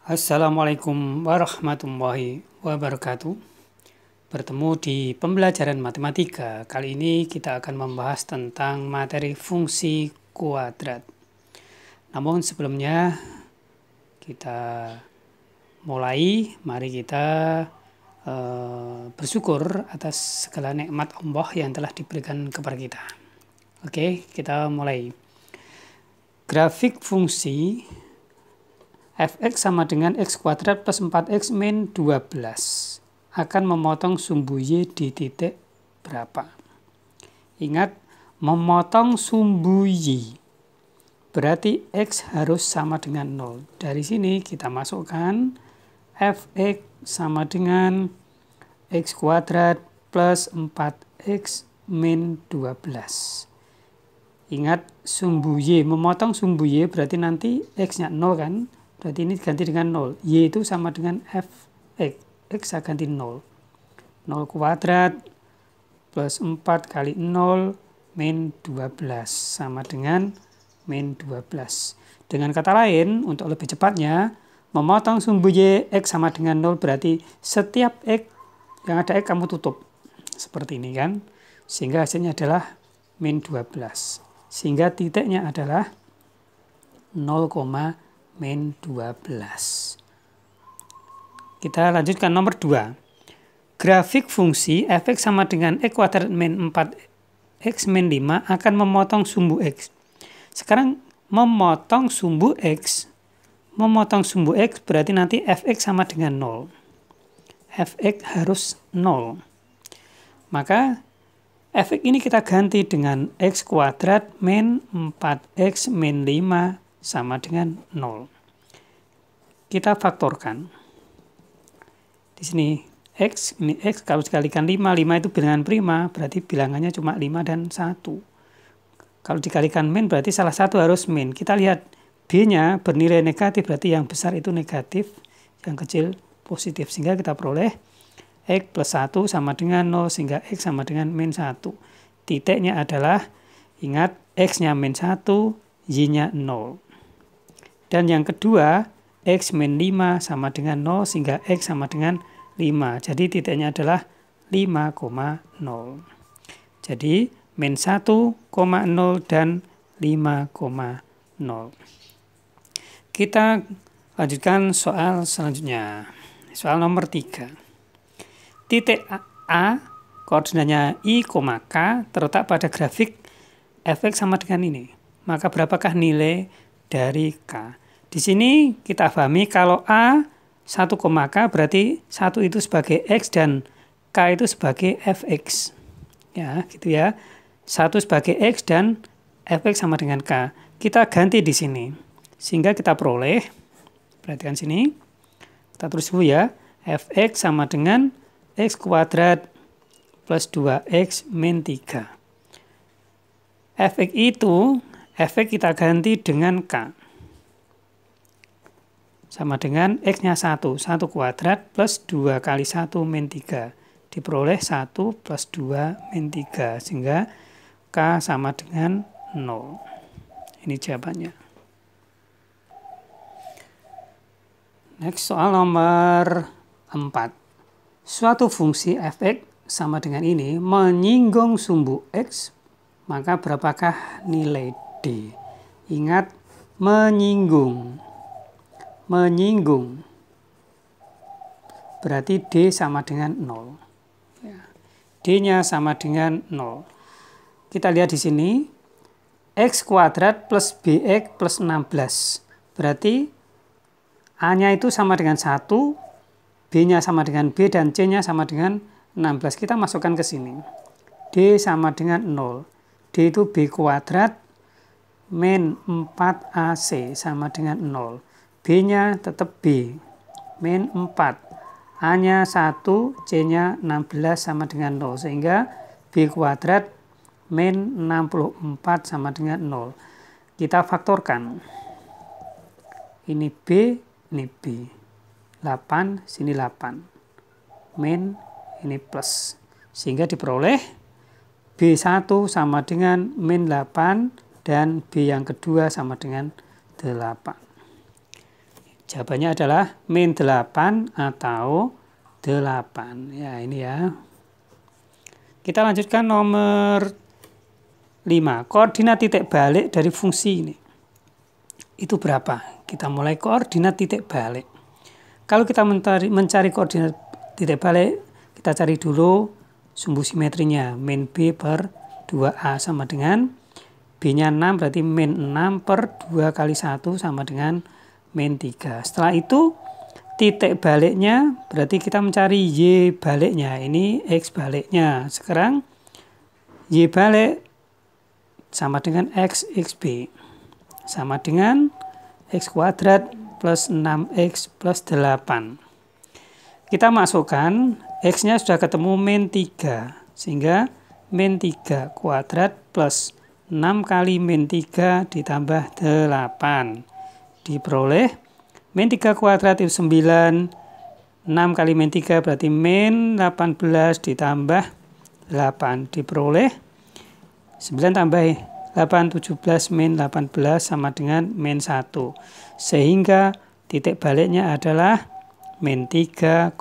Assalamualaikum warahmatullahi wabarakatuh. Bertemu di pembelajaran matematika. Kali ini kita akan membahas tentang materi fungsi kuadrat. Namun sebelumnya kita mulai, mari kita bersyukur atas segala nikmat Allah yang telah diberikan kepada kita. Oke, kita mulai. Grafik fungsi fx sama dengan x kuadrat plus 4x min 12 akan memotong sumbu y di titik berapa? Ingat, memotong sumbu y berarti x harus sama dengan 0. Dari sini kita masukkan fx sama dengan x kuadrat plus 4x min 12. Ingat, sumbu y, memotong sumbu y berarti nanti x-nya 0 kan? Berarti ini ganti dengan 0. Y itu sama dengan fx. X saya ganti 0. 0 kuadrat plus 4 kali 0 min 12 sama dengan min 12. Dengan kata lain, untuk lebih cepatnya, memotong sumbu y x sama dengan 0 berarti setiap x yang ada x kamu tutup. Seperti ini kan. Sehingga hasilnya adalah min 12. Sehingga titiknya adalah 0, min 12. Kita lanjutkan nomor 2. Grafik fungsi fx sama dengan x kuadrat min 4x min 5 akan memotong sumbu x. Sekarang memotong sumbu x. Memotong sumbu x berarti nanti fx sama dengan 0. Fx harus 0. Maka fx ini kita ganti dengan x kuadrat min 4x min 5 sama dengan 0. Kita faktorkan. Di sini x, ini x kalau dikalikan 5, 5 itu bilangan prima, berarti bilangannya cuma 5 dan 1. Kalau dikalikan min berarti salah satu harus min. Kita lihat b-nya bernilai negatif, berarti yang besar itu negatif, yang kecil positif. Sehingga kita peroleh x plus 1 sama dengan 0, sehingga x sama dengan min 1. Titiknya adalah, ingat, x-nya min 1, y-nya 0. Dan yang kedua, x min 5 sama dengan 0, sehingga x sama dengan 5. Jadi titiknya adalah 5,0. Jadi min 1,0 dan 5,0. Kita lanjutkan soal selanjutnya. Soal nomor 3. Titik A, koordinatnya I, K, terletak pada grafik fx sama dengan ini. Maka berapakah nilai dari K? Di sini kita pahami kalau A 1, K berarti 1 itu sebagai X dan K itu sebagai Fx. Ya, gitu ya. 1 sebagai X dan Fx sama dengan K. Kita ganti di sini. Sehingga kita peroleh, perhatikan sini. Kita tulis dulu ya. Fx sama dengan X kuadrat plus 2X min 3. Fx itu, Fx kita ganti dengan K. Sama dengan X-nya 1. 1 kuadrat plus 2 kali 1 min 3. Diperoleh 1 plus 2 min 3. Sehingga K sama dengan 0. Ini jawabannya. Next, soal nomor 4. Suatu fungsi fx sama dengan ini menyinggung sumbu x, maka berapakah nilai D? Ingat, menyinggung. Menyinggung. Berarti D sama dengan 0. Ya. D-nya sama dengan 0. Kita lihat di sini. X kuadrat plus BX plus 16. Berarti A-nya itu sama dengan 1. B-nya sama dengan B dan C-nya sama dengan 16. Kita masukkan ke sini. D sama dengan 0. D itu B kuadrat min 4AC sama dengan 0. B-nya tetap B, min 4. A-nya 1, C-nya 16 sama dengan 0. Sehingga B kuadrat min 64 sama dengan 0. Kita faktorkan. Ini B, ini B. 8, sini 8. Min, ini plus. Sehingga diperoleh B1 sama dengan min 8 dan B yang kedua sama dengan 8. Jawabannya adalah min 8 atau 8. Ya, ini ya. Kita lanjutkan nomor 5. Koordinat titik balik dari fungsi ini. Itu berapa? Kita mulai koordinat titik balik. Kalau kita mencari koordinat titik balik, kita cari dulu sumbu simetrinya. Min B per 2A sama dengan B-nya 6, berarti min 6 per 2 kali 1 sama dengan min 3. Setelah itu, titik baliknya berarti kita mencari Y baliknya. Ini X baliknya. Sekarang Y balik sama dengan XB. Sama dengan X kuadrat plus 6X plus 8. Kita masukkan X-nya sudah ketemu min 3. Sehingga min 3 kuadrat plus 6 kali min 3 ditambah 8. Diperoleh min 3 kuadrat itu 9. 6 kali min 3 berarti min 18 ditambah 8. Diperoleh 9 tambah 8, 17 min 18 sama dengan min 1. Sehingga titik baliknya adalah min 3,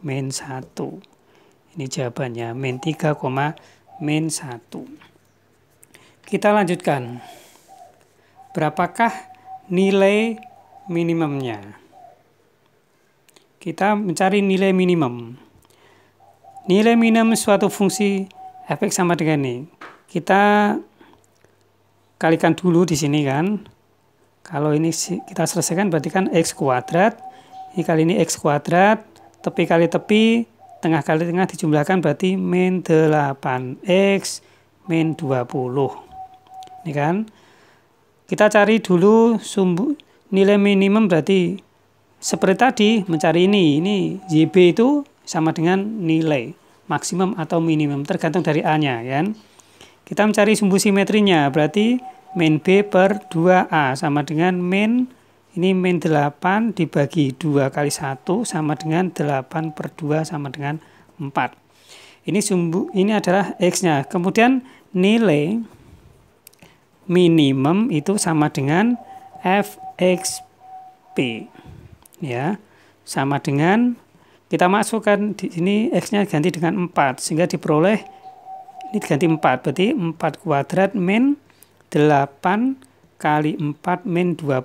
min 1. Ini jawabannya, min 3, min 1. Kita lanjutkan. Berapakah nilai minimumnya? Kita mencari nilai minimum. Nilai minimum suatu fungsi f(x) sama dengan ini. Kita kalikan dulu di sini kan. Kalau ini kita selesaikan berarti kan x kuadrat. Ini kali ini x kuadrat, tepi kali tepi, tengah kali tengah dijumlahkan berarti min 8x min 20. Ini kan. Kita cari dulu nilai minimum berarti seperti tadi mencari ini YB itu sama dengan nilai maksimum atau minimum tergantung dari A-nya kan. Kita mencari sumbu simetrinya berarti min B per 2A sama dengan min 8 dibagi 2 kali 1 sama dengan 8 per 2 sama dengan 4. Ini adalah X-nya. Kemudian nilai minimum itu sama dengan FXP. Ya, sama dengan kita masukkan di sini X-nya ganti dengan 4 sehingga diperoleh ini ganti 4 berarti 4 kuadrat min 8 kali 4 min 20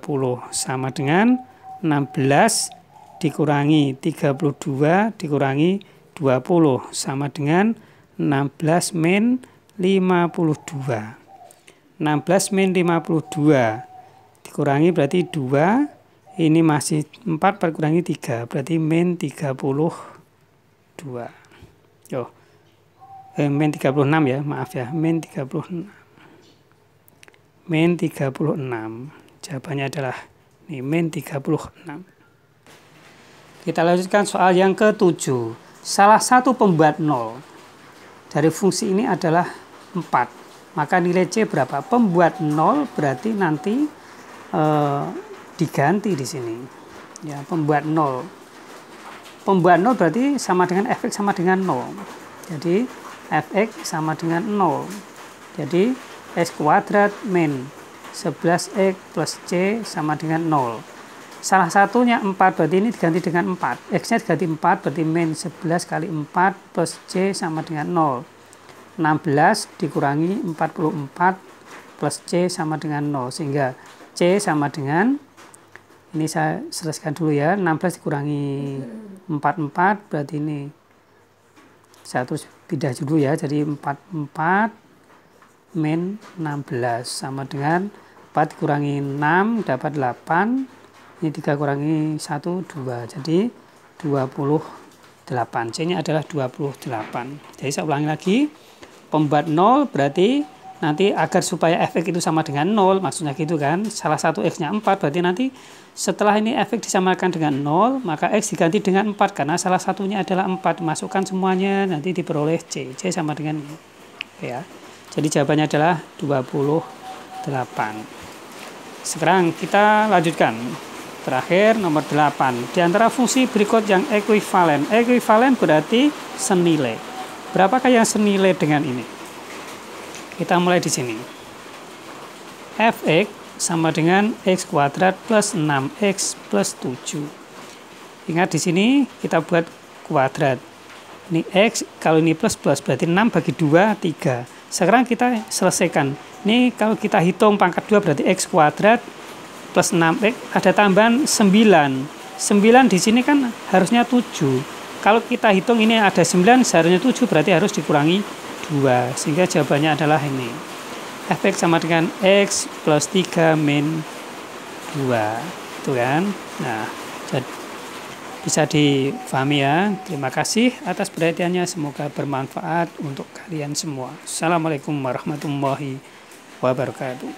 sama dengan 16 dikurangi 32 dikurangi 20 sama dengan 16 min 52. 16 min 52 dikurangi berarti 2, ini masih 4 per kurangi 3 berarti min 32. Min 36 ya, maaf ya, min 36. Min 36. Jawabannya adalah ini min 36. Kita lanjutkan soal yang ke-7. Salah satu pembuat 0 dari fungsi ini adalah 4. Maka nilai C berapa? Pembuat 0 berarti nanti diganti di sini. Ya, pembuat 0. Pembuat 0 berarti sama dengan fx sama dengan 0. Jadi fx sama dengan 0. Jadi x kuadrat min 11x plus c sama dengan 0. Salah satunya 4 berarti ini diganti dengan 4. X-nya diganti 4 berarti min 11 kali 4 plus c sama dengan 0. 16 dikurangi 44 plus C sama dengan 0. Sehingga C sama dengan, ini saya selesaikan dulu ya, 16 dikurangi 44 berarti ini. Saya terus pindah dulu ya, jadi 44 min 16 sama dengan 4 dikurangi 6 dapat 8. Ini 3 kurangi 1, 2. Jadi 28. C-nya adalah 28. Jadi saya ulangi lagi. Pembuat 0 berarti nanti agar supaya fx itu sama dengan 0, maksudnya gitu kan. Salah satu x-nya 4 berarti nanti setelah ini fx disamakan dengan 0, maka x diganti dengan 4 karena salah satunya adalah 4. Masukkan semuanya nanti diperoleh C. C sama dengan ya. Jadi jawabannya adalah 28. Sekarang kita lanjutkan. Terakhir nomor 8. Di antara fungsi berikut yang ekuivalen. Ekuivalen berarti senilai. Berapakah yang senilai dengan ini? Kita mulai di sini. Fx sama dengan X kuadrat plus 6X plus 7. Ingat di sini kita buat kuadrat. Ini X, kalau ini plus berarti 6 bagi 2, 3. Sekarang kita selesaikan. Ini kalau kita hitung pangkat 2 berarti X kuadrat plus 6X, ada tambahan 9. 9 di sini kan harusnya 7. Kalau kita hitung ini ada 9, seharusnya 7, berarti harus dikurangi 2. Sehingga jawabannya adalah ini. Fx sama dengan X plus 3 min 2. Itu kan. Nah, bisa difahami ya. Terima kasih atas perhatiannya. Semoga bermanfaat untuk kalian semua. Assalamualaikum warahmatullahi wabarakatuh.